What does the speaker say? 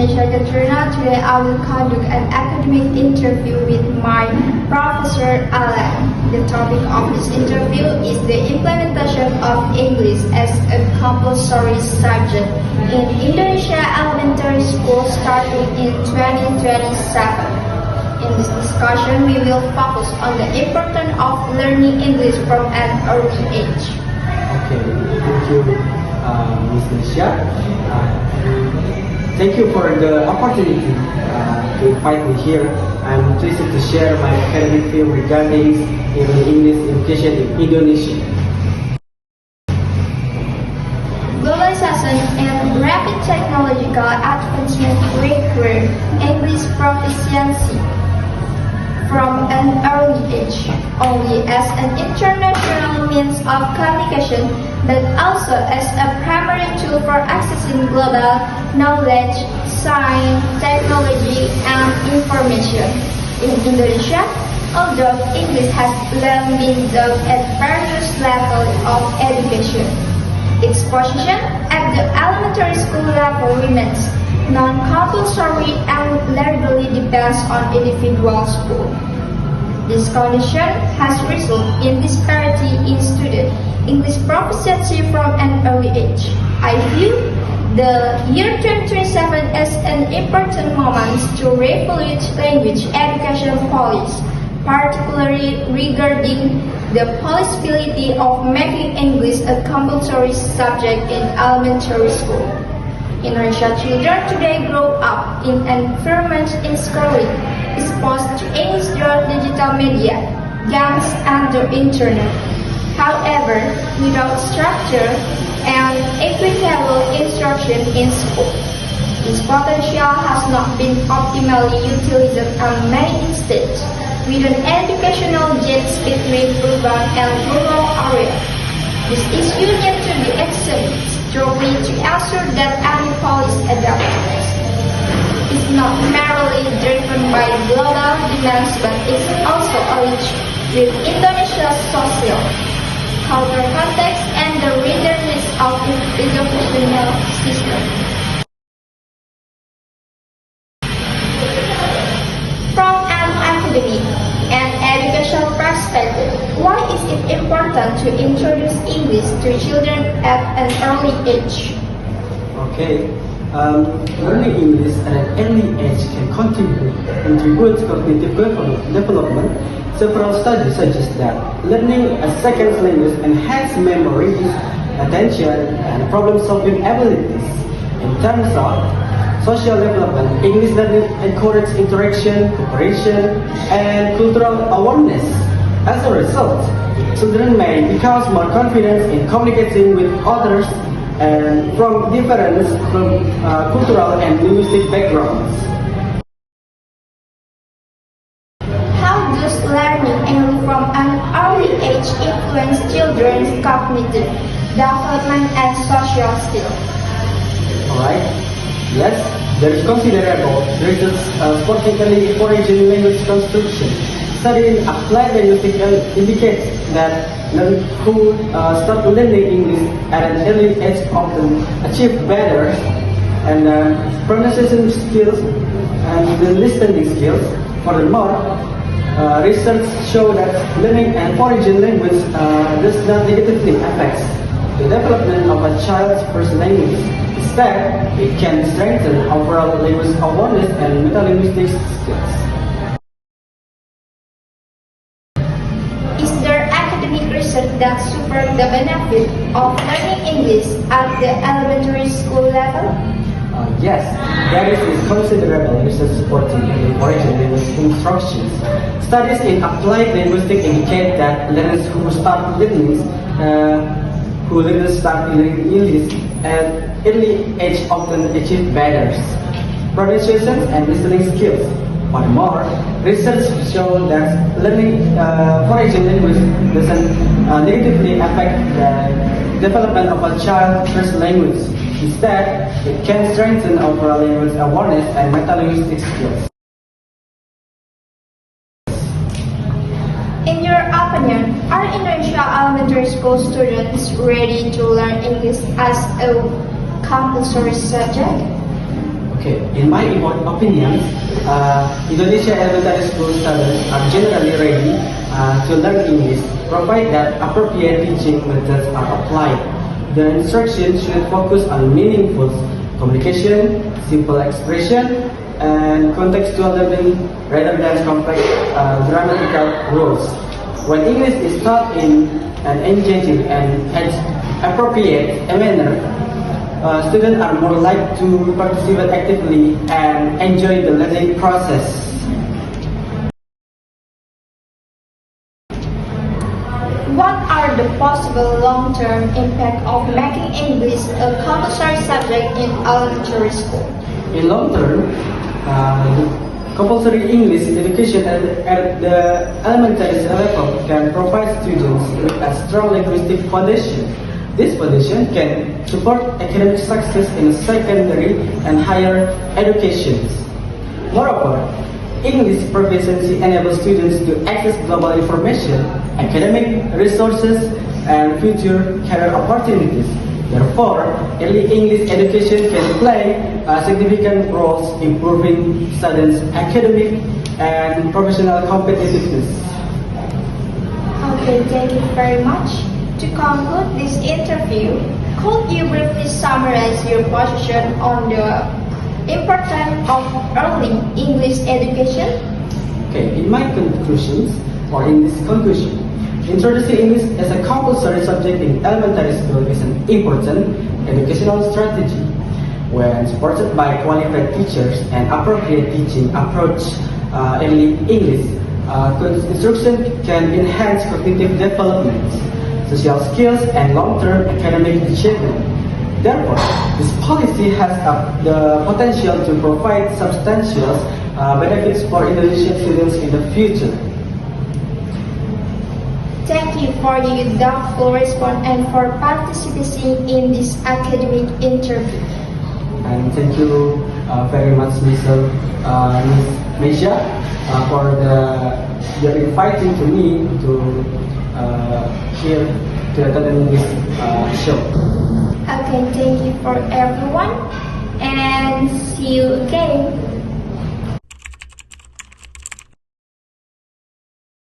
Indonesia Katrina. Today I will conduct an academic interview with my Professor Alan. The topic of this interview is the implementation of English as a compulsory subject in Indonesia elementary school starting in 2027. In this discussion, we will focus on the importance of learning English from an early age. Okay, thank you, Ms. Nisha. Thank you for the opportunity to invite me here. I'm pleased to share my academic view regarding English education in Indonesia. Globalization and rapid technological advancement require English proficiency from an early age, only as an international means of communication, but also as a primary tool for accessing global knowledge, science, technology, and information. In Indonesia, although English has long been taught at various levels of education, its position at the elementary school level remains non-compulsory and largely depends on individual school. This condition has resulted in disparity in student English proficiency from an early age. I view the year 2027 as an important moment to reevaluate language education policy, particularly regarding the possibility of making English a compulsory subject in elementary school. Indonesian children today grow up in an environment schooling exposed to English through digital media, games, and the internet. However, without structure and equitable instruction in school, this potential has not been optimally utilized on many instances, with an educational gap between urban and rural areas. This issue needs to be examined strongly to ensure that any policy adopted is not merely driven by global demands but is also aligned with Indonesia's social, cultural context and the readiness of its educational system. From an academic and educational perspective, why is it important to introduce English to children at an early age? Okay, learning English at an early age can contribute to cognitive development. Several studies suggest that learning a second language enhances memory, attention, and problem-solving abilities. In terms of social development, English learning encourages interaction, cooperation, and cultural awareness. As a result, children may become more confident in communicating with others and from different cultural and linguistic backgrounds. How does learning English from an early age influence children's cognitive development and social skills? Alright, yes, there is considerable research particularly foreign language construction. Studying applied linguistics indicates that who start learning English at an early age often achieve better and pronunciation skills and the listening skills. Furthermore, research show that learning an foreign language does not negatively affect the development of a child's first language. Instead, it can strengthen overall language awareness and metalinguistic skills. Is there academic research that supports the benefit of learning English at the elementary school level? Yes, there is considerable research supporting the foreign language instructions. Studies in applied linguistics indicate that learners who start learning English at early age often achieve better pronunciation and listening skills. Furthermore, research shows that learning foreign language doesn't negatively affect the development of a child's first language. Instead, it can strengthen overall language awareness and metalinguistic skills. In your opinion, are Indonesia elementary school students ready to learn English as a compulsory subject? Okay, in my opinion, Indonesia elementary school students are generally ready to learn English, provided that appropriate teaching methods are applied. The instruction should focus on meaningful communication, simple expression, and contextual learning rather than complex grammatical rules. When English is taught in an engaging and appropriate manner, students are more likely to participate actively and enjoy the learning process. What are the possible long-term impact of making English a compulsory subject in elementary school? In long term, compulsory English education at the elementary level can provide students with a strong linguistic foundation. This foundation can support academic success in secondary and higher educations. Moreover, English proficiency enables students to access global information, academic resources, and future career opportunities. Therefore, early English education can play significant roles in improving students' academic and professional competitiveness. Okay, thank you very much. To conclude this interview, could you briefly summarize your position on the importance of early English education? Okay, in my conclusions, or in this conclusion, introducing English as a compulsory subject in elementary school is an important educational strategy. When supported by qualified teachers and appropriate teaching approach, early English instruction can enhance cognitive development, social skills, and long-term academic achievement. Therefore, this policy has the potential to provide substantial benefits for Indonesian students in the future. Thank you for your thoughtful response and for participating in this academic interview. And thank you very much, Miss Meisha, for your inviting to me to here to attend this show. Okay, thank you for everyone and see you again.